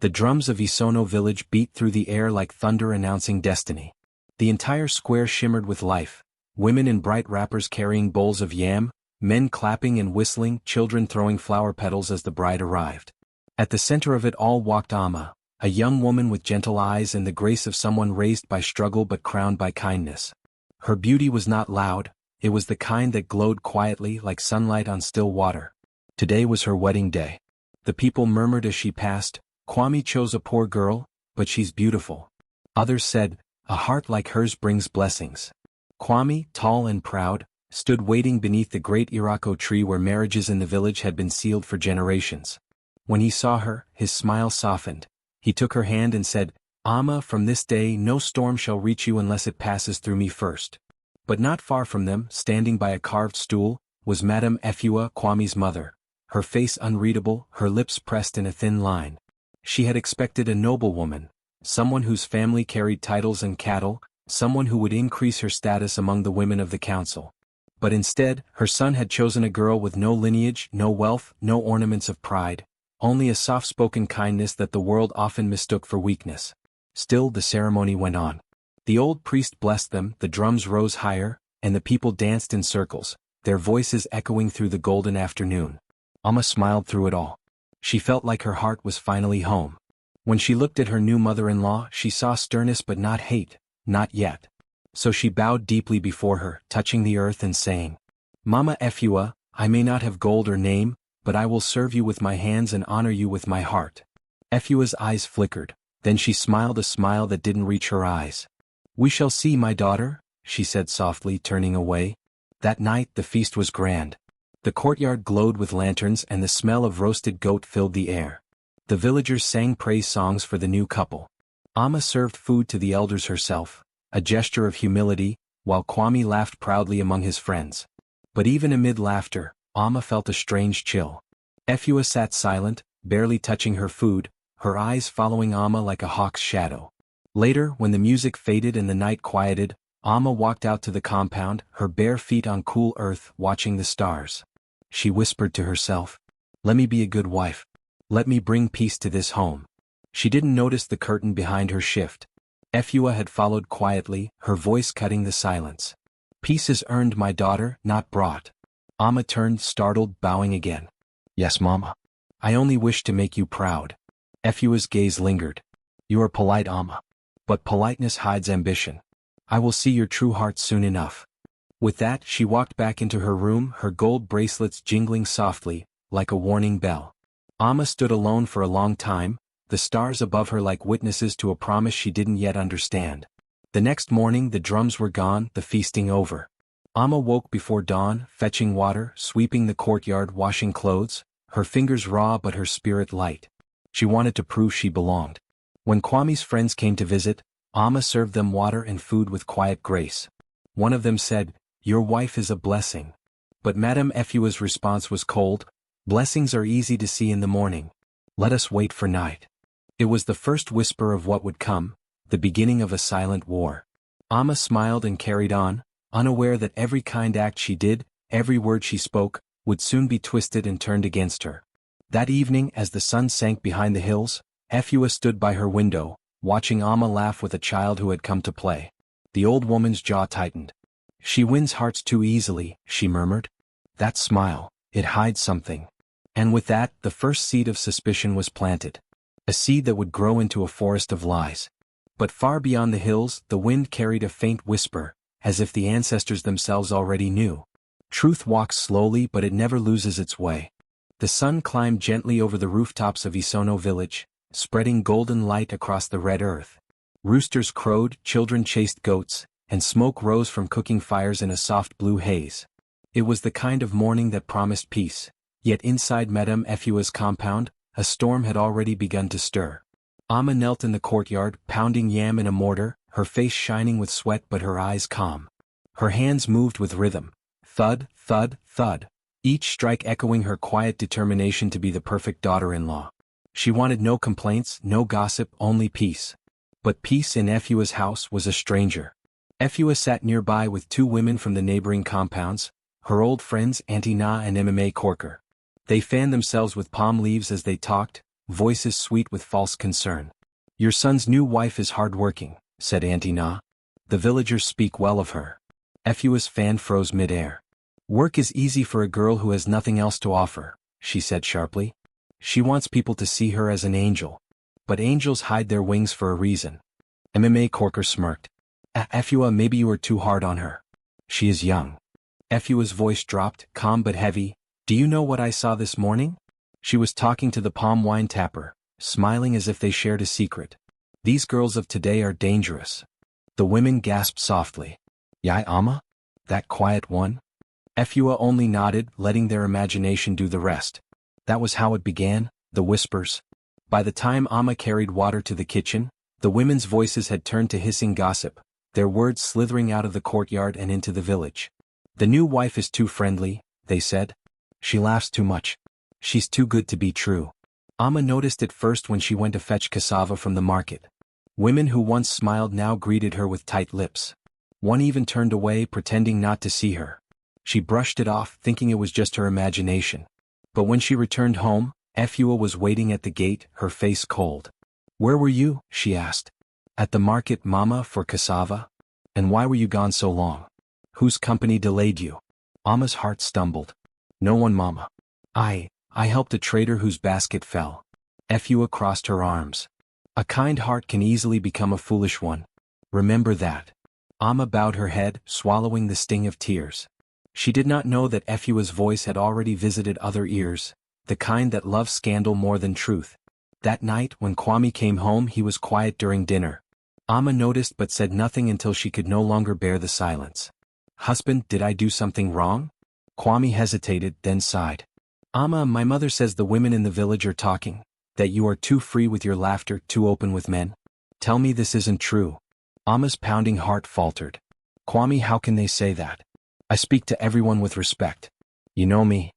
The drums of Isono village beat through the air like thunder announcing destiny. The entire square shimmered with life, women in bright wrappers carrying bowls of yam, men clapping and whistling, children throwing flower petals as the bride arrived. At the center of it all walked Amma, a young woman with gentle eyes and the grace of someone raised by struggle but crowned by kindness. Her beauty was not loud, it was the kind that glowed quietly like sunlight on still water. Today was her wedding day. The people murmured as she passed, "Kwame chose a poor girl, but she's beautiful." Others said, "A heart like hers brings blessings." Kwame, tall and proud, stood waiting beneath the great Irako tree where marriages in the village had been sealed for generations. When he saw her, his smile softened. He took her hand and said, "Amma, from this day no storm shall reach you unless it passes through me first." But not far from them, standing by a carved stool, was Madame Efua, Kwame's mother, her face unreadable, her lips pressed in a thin line. She had expected a noblewoman, someone whose family carried titles and cattle, someone who would increase her status among the women of the council. But instead, her son had chosen a girl with no lineage, no wealth, no ornaments of pride, only a soft-spoken kindness that the world often mistook for weakness. Still the ceremony went on. The old priest blessed them, the drums rose higher, and the people danced in circles, their voices echoing through the golden afternoon. Amma smiled through it all. She felt like her heart was finally home. When she looked at her new mother-in-law, she saw sternness but not hate, not yet. So she bowed deeply before her, touching the earth and saying, "Mama Efua, I may not have gold or name, but I will serve you with my hands and honor you with my heart." Efua's eyes flickered, then she smiled a smile that didn't reach her eyes. "We shall see, my daughter," she said softly, turning away. That night the feast was grand. The courtyard glowed with lanterns and the smell of roasted goat filled the air. The villagers sang praise songs for the new couple. Amma served food to the elders herself, a gesture of humility, while Kwame laughed proudly among his friends. But even amid laughter, Amma felt a strange chill. Efua sat silent, barely touching her food, her eyes following Amma like a hawk's shadow. Later, when the music faded and the night quieted, Amma walked out to the compound, her bare feet on cool earth, watching the stars. She whispered to herself, "Let me be a good wife. Let me bring peace to this home." She didn't notice the curtain behind her shift. Efua had followed quietly, her voice cutting the silence. "Peace is earned, my daughter, not brought." Amma turned, startled, bowing again. "Yes, Mama. I only wish to make you proud." Efua's gaze lingered. "You are polite, Amma. But politeness hides ambition. I will see your true heart soon enough." With that, she walked back into her room, her gold bracelets jingling softly, like a warning bell. Amma stood alone for a long time, the stars above her like witnesses to a promise she didn't yet understand. The next morning the drums were gone, the feasting over. Amma woke before dawn, fetching water, sweeping the courtyard, washing clothes, her fingers raw but her spirit light. She wanted to prove she belonged. When Kwame's friends came to visit, Amma served them water and food with quiet grace. One of them said, "Your wife is a blessing." But Madame Efua's response was cold, "Blessings are easy to see in the morning. Let us wait for night." It was the first whisper of what would come, the beginning of a silent war. Amma smiled and carried on, unaware that every kind act she did, every word she spoke, would soon be twisted and turned against her. That evening, as the sun sank behind the hills, Efua stood by her window, watching Amma laugh with a child who had come to play. The old woman's jaw tightened. "She wins hearts too easily," she murmured. "That smile, it hides something." And with that, the first seed of suspicion was planted. A seed that would grow into a forest of lies. But far beyond the hills, the wind carried a faint whisper, as if the ancestors themselves already knew. Truth walks slowly but it never loses its way. The sun climbed gently over the rooftops of Isono village, spreading golden light across the red earth. Roosters crowed, children chased goats, and smoke rose from cooking fires in a soft blue haze. It was the kind of morning that promised peace, yet inside Madame Efua's compound, a storm had already begun to stir. Amma knelt in the courtyard, pounding yam in a mortar, her face shining with sweat but her eyes calm. Her hands moved with rhythm. Thud, thud, thud. Each strike echoing her quiet determination to be the perfect daughter-in-law. She wanted no complaints, no gossip, only peace. But peace in Efua's house was a stranger. Efua sat nearby with two women from the neighboring compounds, her old friends Auntie Na and MMA Corker. They fanned themselves with palm leaves as they talked, voices sweet with false concern. Your son's new wife is hard-working, said Auntie Na. The villagers speak well of her. Efua's fan froze mid-air. Work is easy for a girl who has nothing else to offer, she said sharply. She wants people to see her as an angel. But angels hide their wings for a reason. MMA Corker smirked. Efua, maybe you are too hard on her. She is young. Efua's voice dropped, calm but heavy. Do you know what I saw this morning? She was talking to the palm wine tapper, smiling as if they shared a secret. These girls of today are dangerous. The women gasped softly. Yai Ama? That quiet one? Efua only nodded, letting their imagination do the rest. That was how it began, the whispers. By the time Ama carried water to the kitchen, the women's voices had turned to hissing gossip, their words slithering out of the courtyard and into the village. The new wife is too friendly, they said. She laughs too much. She's too good to be true. Ama noticed it first when she went to fetch cassava from the market. Women who once smiled now greeted her with tight lips. One even turned away, pretending not to see her. She brushed it off, thinking it was just her imagination. But when she returned home, Efua was waiting at the gate, her face cold. Where were you? She asked. At the market, Mama, for cassava? And why were you gone so long? Whose company delayed you? Ama's heart stumbled. No one, Mama. I helped a trader whose basket fell. Efua crossed her arms. A kind heart can easily become a foolish one. Remember that. Ama bowed her head, swallowing the sting of tears. She did not know that Efua's voice had already visited other ears, the kind that love scandal more than truth. That night, when Kwame came home, he was quiet during dinner. Ama noticed but said nothing until she could no longer bear the silence. Husband, did I do something wrong? Kwame hesitated, then sighed. Ama, my mother says the women in the village are talking, that you are too free with your laughter, too open with men. Tell me this isn't true. Ama's pounding heart faltered. Kwame, how can they say that? I speak to everyone with respect. You know me.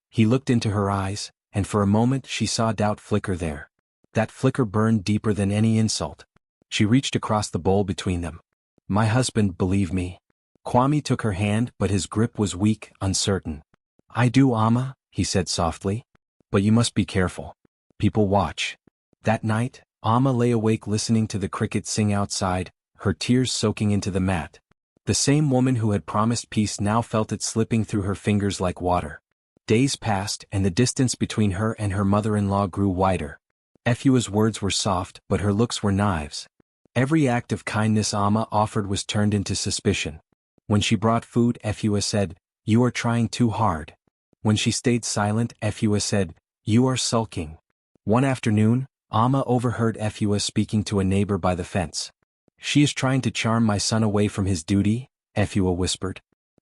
He looked into her eyes, and for a moment she saw doubt flicker there. That flicker burned deeper than any insult. She reached across the bowl between them. My husband, believe me. Kwame took her hand, but his grip was weak, uncertain. I do, Ama, he said softly. But you must be careful. People watch. That night, Ama lay awake listening to the crickets sing outside, her tears soaking into the mat. The same woman who had promised peace now felt it slipping through her fingers like water. Days passed, and the distance between her and her mother-in-law grew wider. Efua's words were soft, but her looks were knives. Every act of kindness Ama offered was turned into suspicion. When she brought food, Efua said, You are trying too hard. When she stayed silent, Efua said, You are sulking. One afternoon, Ama overheard Efua speaking to a neighbor by the fence. She is trying to charm my son away from his duty, Efua whispered.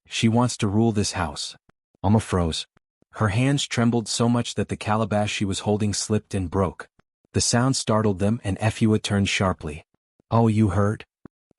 She wants to rule this house. Ama froze. Her hands trembled so much that the calabash she was holding slipped and broke. The sound startled them, and Efua turned sharply. Oh, you heard?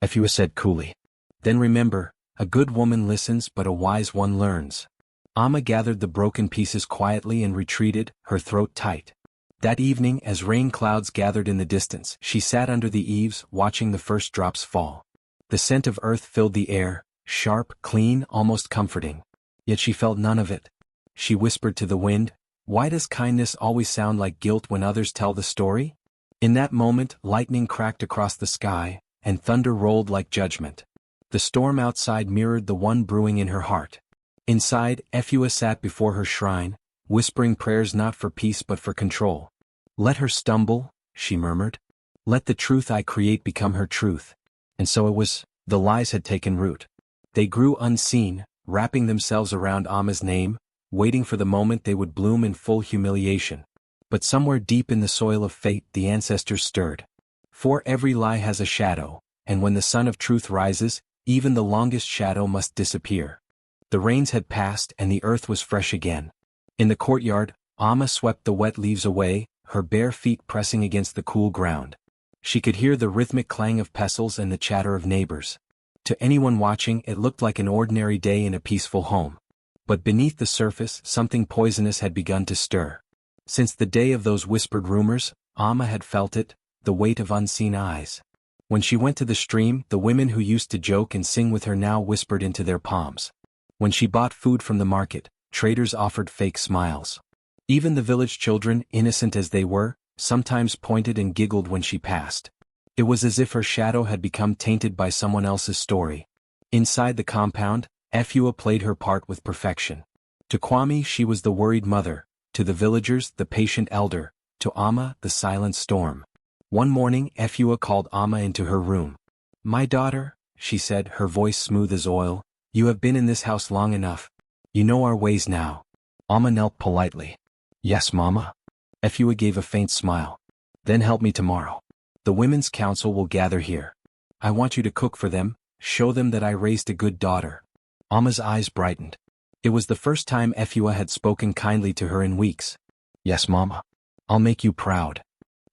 Efua said coolly. Then remember, a good woman listens but a wise one learns. Ama gathered the broken pieces quietly and retreated, her throat tight. That evening, as rain clouds gathered in the distance, she sat under the eaves, watching the first drops fall. The scent of earth filled the air, sharp, clean, almost comforting. Yet she felt none of it. She whispered to the wind, Why does kindness always sound like guilt when others tell the story? In that moment, lightning cracked across the sky, and thunder rolled like judgment. The storm outside mirrored the one brewing in her heart. Inside, Efua sat before her shrine, whispering prayers not for peace but for control. Let her stumble, she murmured. Let the truth I create become her truth. And so it was. The lies had taken root. They grew unseen, wrapping themselves around Ama's name, waiting for the moment they would bloom in full humiliation. But somewhere deep in the soil of fate the ancestors stirred. For every lie has a shadow, and when the sun of truth rises, even the longest shadow must disappear. The rains had passed and the earth was fresh again. In the courtyard, Ama swept the wet leaves away, her bare feet pressing against the cool ground. She could hear the rhythmic clang of pestles and the chatter of neighbors. To anyone watching, it looked like an ordinary day in a peaceful home. But beneath the surface, something poisonous had begun to stir. Since the day of those whispered rumors, Ama had felt it, the weight of unseen eyes. When she went to the stream, the women who used to joke and sing with her now whispered into their palms. When she bought food from the market, traders offered fake smiles. Even the village children, innocent as they were, sometimes pointed and giggled when she passed. It was as if her shadow had become tainted by someone else's story. Inside the compound, Efua played her part with perfection. To Kwame she was the worried mother, to the villagers the patient elder, to Amma the silent storm. One morning Efua called Amma into her room. "My daughter," she said, her voice smooth as oil, "you have been in this house long enough. You know our ways now." Amma knelt politely. "Yes, Mama." Efua gave a faint smile. "Then help me tomorrow. The Women's Council will gather here. I want you to cook for them, show them that I raised a good daughter." Amma's eyes brightened. It was the first time Efua had spoken kindly to her in weeks. "Yes, Mama. I'll make you proud."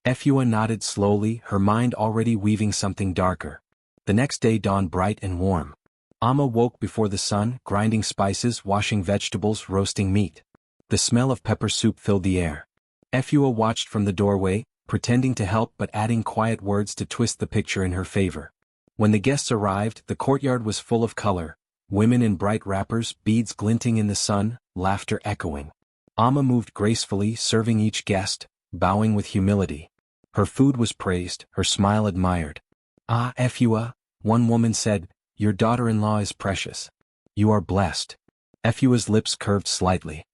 Efua nodded slowly, her mind already weaving something darker. The next day dawned bright and warm. Amma woke before the sun, grinding spices, washing vegetables, roasting meat. The smell of pepper soup filled the air. Efua watched from the doorway, pretending to help but adding quiet words to twist the picture in her favor. When the guests arrived, the courtyard was full of color, women in bright wrappers, beads glinting in the sun, laughter echoing. Amma moved gracefully, serving each guest, bowing with humility. Her food was praised, her smile admired. "Ah, Efua," one woman said, "your daughter-in-law is precious. You are blessed." Efua's lips curved slightly.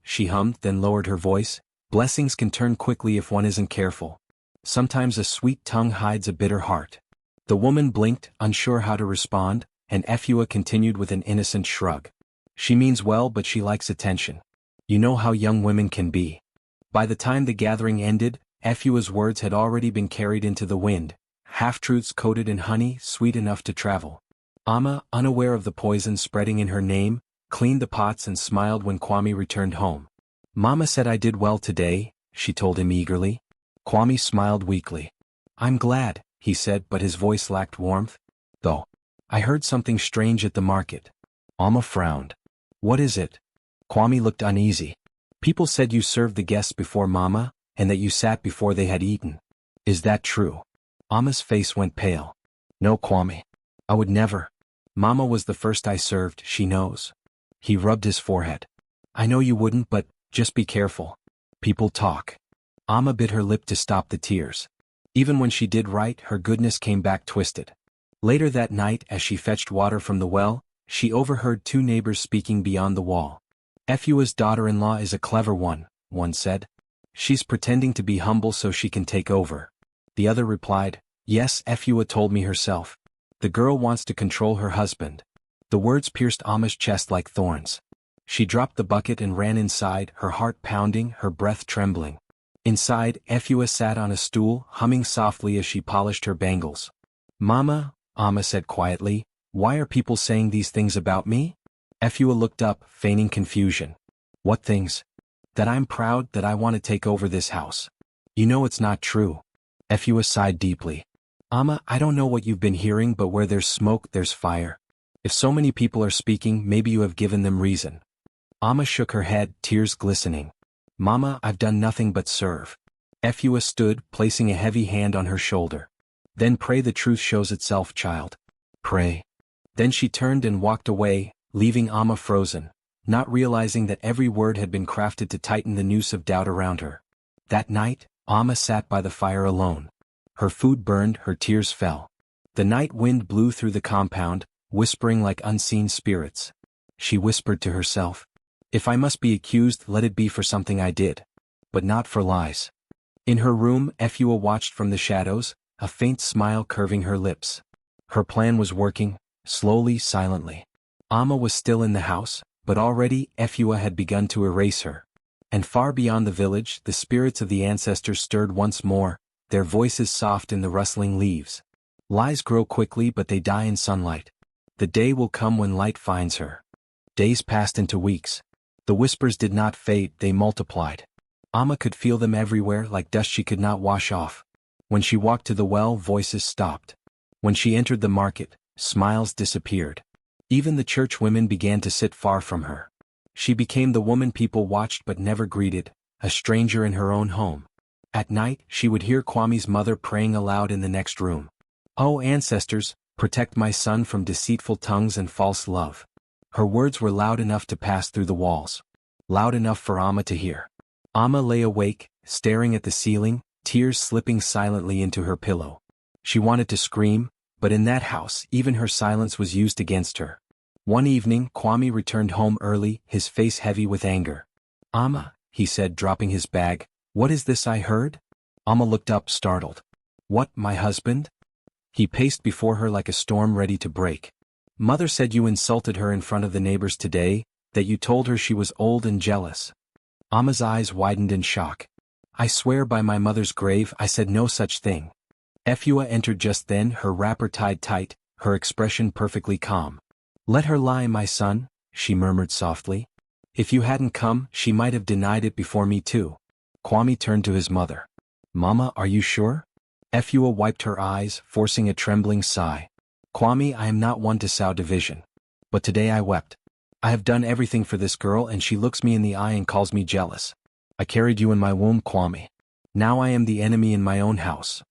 She hummed, then lowered her voice. "Blessings can turn quickly if one isn't careful. Sometimes a sweet tongue hides a bitter heart." The woman blinked, unsure how to respond, and Efua continued with an innocent shrug. "She means well but she likes attention. You know how young women can be." By the time the gathering ended, Efua's words had already been carried into the wind, half-truths coated in honey, sweet enough to travel. Amma, unaware of the poison spreading in her name, cleaned the pots and smiled when Kwame returned home. "Mama said I did well today," she told him eagerly. Kwame smiled weakly. "I'm glad," he said, but his voice lacked warmth. "Though, I heard something strange at the market." Amma frowned. "What is it?" Kwame looked uneasy. "People said you served the guests before Mama, and that you sat before they had eaten. Is that true?" Amma's face went pale. "No, Kwame. I would never. Mama was the first I served, she knows." He rubbed his forehead. "I know you wouldn't, but just be careful. People talk." Amma bit her lip to stop the tears. Even when she did right, her goodness came back twisted. Later that night, as she fetched water from the well, she overheard two neighbors speaking beyond the wall. "Efua's daughter-in-law is a clever one," one said. "She's pretending to be humble so she can take over." The other replied, "Yes, Efua told me herself. The girl wants to control her husband." The words pierced Amma's chest like thorns. She dropped the bucket and ran inside, her heart pounding, her breath trembling. Inside, Efua sat on a stool, humming softly as she polished her bangles. "Mama," Amma said quietly, "why are people saying these things about me?" Efua looked up, feigning confusion. "What things?" "That I'm proud, that I want to take over this house." "You know it's not true." Efua sighed deeply. "Amma, I don't know what you've been hearing, but where there's smoke, there's fire. If so many people are speaking, maybe you have given them reason." Amma shook her head, tears glistening. "Mama, I've done nothing but serve." Efua stood, placing a heavy hand on her shoulder. "Then pray the truth shows itself, child. Pray." Then she turned and walked away, leaving Amma frozen, not realizing that every word had been crafted to tighten the noose of doubt around her. That night, Amma sat by the fire alone. Her food burned, her tears fell. The night wind blew through the compound, whispering like unseen spirits. She whispered to herself, "If I must be accused, let it be for something I did. But not for lies." In her room, Efua watched from the shadows, a faint smile curving her lips. Her plan was working, slowly, silently. Amma was still in the house, but already Efua had begun to erase her. And far beyond the village, the spirits of the ancestors stirred once more, their voices soft in the rustling leaves. Lies grow quickly but they die in sunlight. The day will come when light finds her. Days passed into weeks. The whispers did not fade, they multiplied. Amma could feel them everywhere, like dust she could not wash off. When she walked to the well, voices stopped. When she entered the market, smiles disappeared. Even the church women began to sit far from her. She became the woman people watched but never greeted, a stranger in her own home. At night, she would hear Kwame's mother praying aloud in the next room. "Oh ancestors, protect my son from deceitful tongues and false love." Her words were loud enough to pass through the walls. Loud enough for Amma to hear. Amma lay awake, staring at the ceiling, tears slipping silently into her pillow. She wanted to scream, but in that house even her silence was used against her. One evening Kwame returned home early, his face heavy with anger. "Amma," he said, dropping his bag, "what is this I heard?" Amma looked up, startled. "What, my husband?" He paced before her like a storm ready to break. "Mother said you insulted her in front of the neighbors today, that you told her she was old and jealous." Amma's eyes widened in shock. "I swear by my mother's grave I said no such thing." Efua entered just then, her wrapper tied tight, her expression perfectly calm. "Let her lie, my son," she murmured softly. "If you hadn't come, she might have denied it before me too." Kwame turned to his mother. "Mama, are you sure?" Efua wiped her eyes, forcing a trembling sigh. "Kwame, I am not one to sow division. But today I wept. I have done everything for this girl and she looks me in the eye and calls me jealous. I carried you in my womb, Kwame. Now I am the enemy in my own house."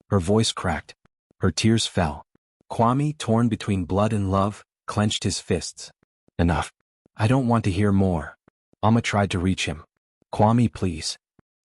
Her voice cracked. Her tears fell. Kwame, torn between blood and love, clenched his fists. "Enough. I don't want to hear more." Amma tried to reach him. "Kwame, please."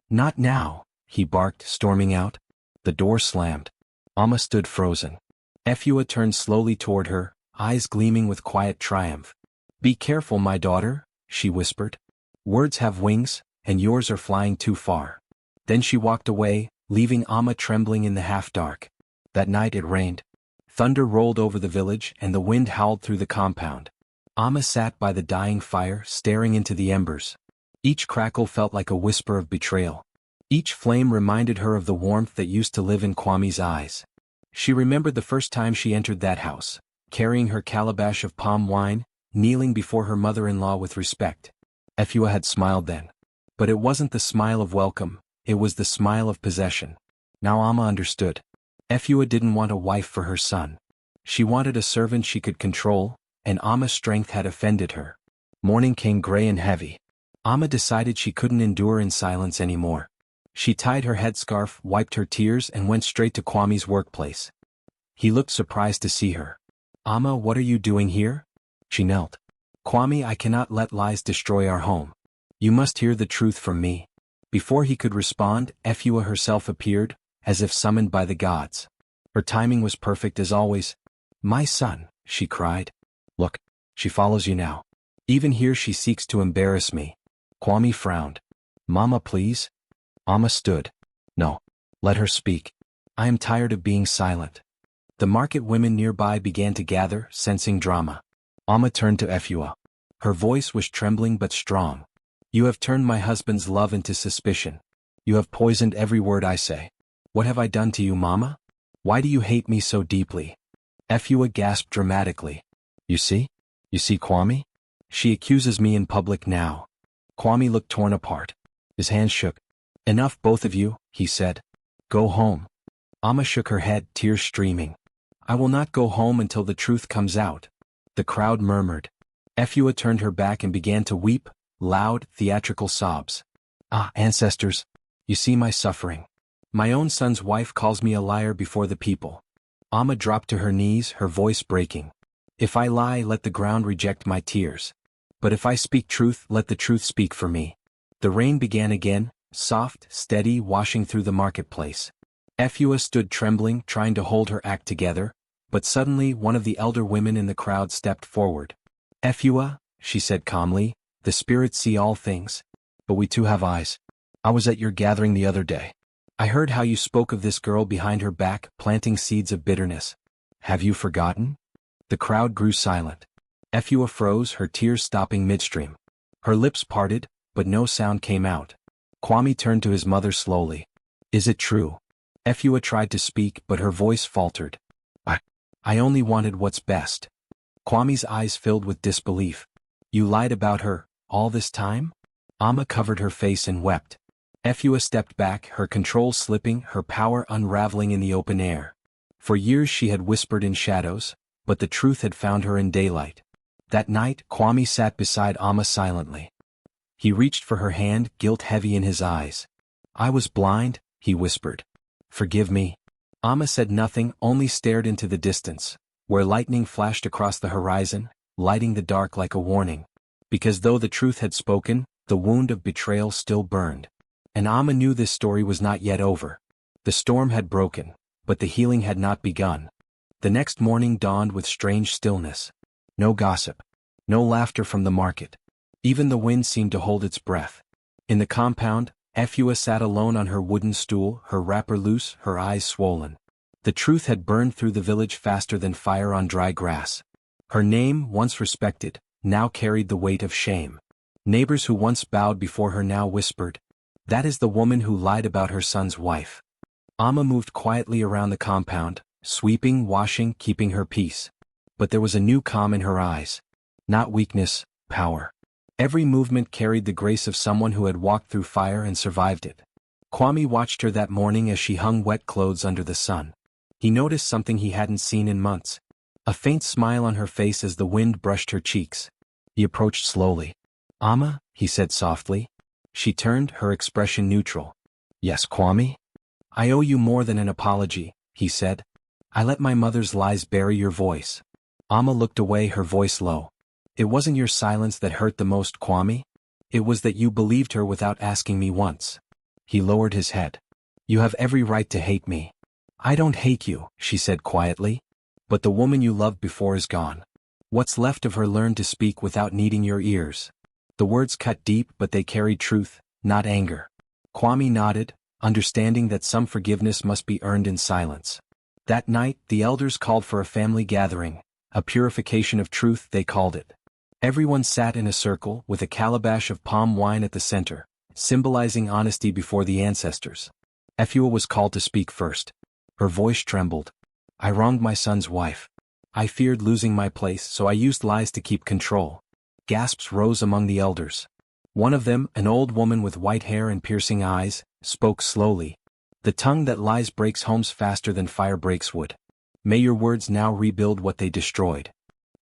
"Not now," he barked, storming out. The door slammed. Amma stood frozen. Efua turned slowly toward her, eyes gleaming with quiet triumph. "Be careful, my daughter," she whispered. "Words have wings, and yours are flying too far." Then she walked away, leaving Amma trembling in the half-dark. That night it rained. Thunder rolled over the village and the wind howled through the compound. Amma sat by the dying fire, staring into the embers. Each crackle felt like a whisper of betrayal. Each flame reminded her of the warmth that used to live in Kwame's eyes. She remembered the first time she entered that house, carrying her calabash of palm wine, kneeling before her mother-in-law with respect. Efua had smiled then. But it wasn't the smile of welcome, it was the smile of possession. Now Amma understood. Efua didn't want a wife for her son. She wanted a servant she could control, and Amma's strength had offended her. Morning came gray and heavy. Amma decided she couldn't endure in silence anymore. She tied her headscarf, wiped her tears, and went straight to Kwame's workplace. He looked surprised to see her. "Amma, what are you doing here?" She knelt. "Kwame, I cannot let lies destroy our home. You must hear the truth from me." Before he could respond, Efua herself appeared, as if summoned by the gods. Her timing was perfect as always. "My son," she cried. "Look, she follows you now. Even here she seeks to embarrass me." Kwame frowned. "Mama, please." Amma stood. "No. Let her speak. I am tired of being silent." The market women nearby began to gather, sensing drama. Amma turned to Efua. Her voice was trembling but strong. "You have turned my husband's love into suspicion. You have poisoned every word I say. What have I done to you, Mama? Why do you hate me so deeply?" Efua gasped dramatically. You see, Kwame? She accuses me in public now." Kwame looked torn apart. His hands shook. "Enough, both of you," he said. "Go home." Amma shook her head, tears streaming. "I will not go home until the truth comes out." The crowd murmured. Efua turned her back and began to weep, loud, theatrical sobs. "Ah, ancestors, you see my suffering. My own son's wife calls me a liar before the people." Amma dropped to her knees, her voice breaking. "If I lie, let the ground reject my tears. But if I speak truth, let the truth speak for me." The rain began again, soft, steady, washing through the marketplace. Efua stood trembling, trying to hold her act together, but suddenly one of the elder women in the crowd stepped forward. "Efua," she said calmly, "the spirits see all things. But we too have eyes. I was at your gathering the other day. I heard how you spoke of this girl behind her back, planting seeds of bitterness. Have you forgotten?" The crowd grew silent. Efua froze, her tears stopping midstream. Her lips parted, but no sound came out. Kwame turned to his mother slowly. "Is it true?" Efua tried to speak, but her voice faltered. I only wanted what's best." Kwame's eyes filled with disbelief. "You lied about her, all this time?" Amma covered her face and wept. Efua stepped back, her control slipping, her power unraveling in the open air. For years she had whispered in shadows, but the truth had found her in daylight. That night, Kwame sat beside Amma silently. He reached for her hand, guilt heavy in his eyes. "I was blind," he whispered. "Forgive me." Amma said nothing, only stared into the distance, where lightning flashed across the horizon, lighting the dark like a warning. Because though the truth had spoken, the wound of betrayal still burned. And Amma knew this story was not yet over. The storm had broken, but the healing had not begun. The next morning dawned with strange stillness. No gossip. No laughter from the market. Even the wind seemed to hold its breath. In the compound, Efua sat alone on her wooden stool, her wrapper loose, her eyes swollen. The truth had burned through the village faster than fire on dry grass. Her name, once respected, now carried the weight of shame. Neighbors who once bowed before her now whispered, "That is the woman who lied about her son's wife." Amma moved quietly around the compound, sweeping, washing, keeping her peace. But there was a new calm in her eyes. Not weakness, power. Every movement carried the grace of someone who had walked through fire and survived it. Kwame watched her that morning as she hung wet clothes under the sun. He noticed something he hadn't seen in months. A faint smile on her face as the wind brushed her cheeks. He approached slowly. "Amma," he said softly. She turned, her expression neutral. "Yes, Kwame?" "I owe you more than an apology," he said. "I let my mother's lies bury your voice." Amma looked away, her voice low. "It wasn't your silence that hurt the most, Kwame. It was that you believed her without asking me once." He lowered his head. "You have every right to hate me." "I don't hate you," she said quietly. "But the woman you loved before is gone. What's left of her learned to speak without needing your ears." The words cut deep, but they carried truth, not anger. Kwame nodded, understanding that some forgiveness must be earned in silence. That night, the elders called for a family gathering, a purification of truth they called it. Everyone sat in a circle, with a calabash of palm wine at the center, symbolizing honesty before the ancestors. Efua was called to speak first. Her voice trembled. "I wronged my son's wife. I feared losing my place, so I used lies to keep control." Gasps rose among the elders. One of them, an old woman with white hair and piercing eyes, spoke slowly. "The tongue that lies breaks homes faster than fire breaks wood. May your words now rebuild what they destroyed."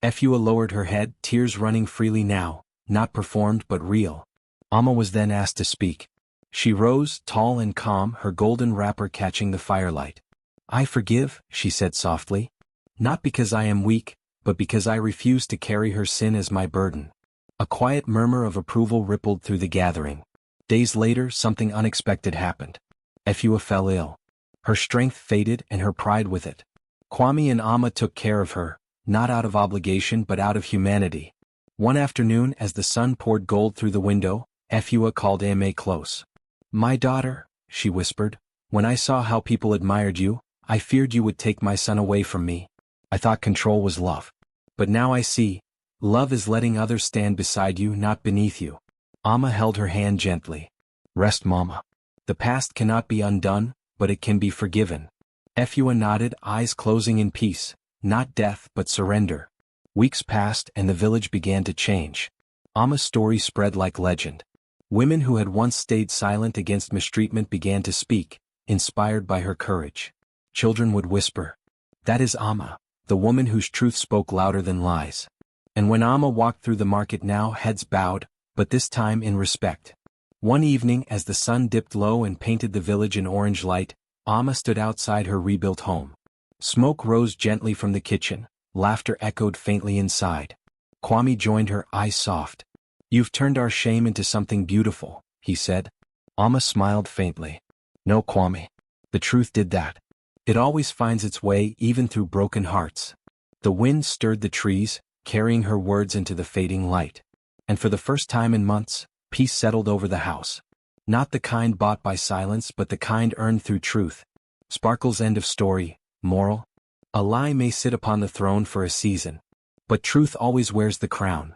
Efua lowered her head, tears running freely now, not performed but real. Amma was then asked to speak. She rose, tall and calm, her golden wrapper catching the firelight. "I forgive," she said softly. "Not because I am weak, but because I refuse to carry her sin as my burden." A quiet murmur of approval rippled through the gathering. Days later, something unexpected happened. Efua fell ill. Her strength faded and her pride with it. Kwame and Amma took care of her, not out of obligation but out of humanity. One afternoon, as the sun poured gold through the window, Efua called Ame close. "My daughter," she whispered, "when I saw how people admired you, I feared you would take my son away from me. I thought control was love. But now I see, love is letting others stand beside you, not beneath you." Amma held her hand gently. "Rest, Mama. The past cannot be undone, but it can be forgiven." Efua nodded, eyes closing in peace, not death but surrender. Weeks passed and the village began to change. Amma's story spread like legend. Women who had once stayed silent against mistreatment began to speak, inspired by her courage. Children would whisper, "That is Amma, the woman whose truth spoke louder than lies." And when Amma walked through the market now, heads bowed, but this time in respect. One evening, as the sun dipped low and painted the village in orange light, Amma stood outside her rebuilt home. Smoke rose gently from the kitchen, laughter echoed faintly inside. Kwame joined her, eyes soft. "You've turned our shame into something beautiful," he said. Amma smiled faintly. "No, Kwame. The truth did that. It always finds its way even through broken hearts." The wind stirred the trees, carrying her words into the fading light. And for the first time in months, peace settled over the house. Not the kind bought by silence but the kind earned through truth. Sparkle's end of story. Moral: a lie may sit upon the throne for a season, but truth always wears the crown.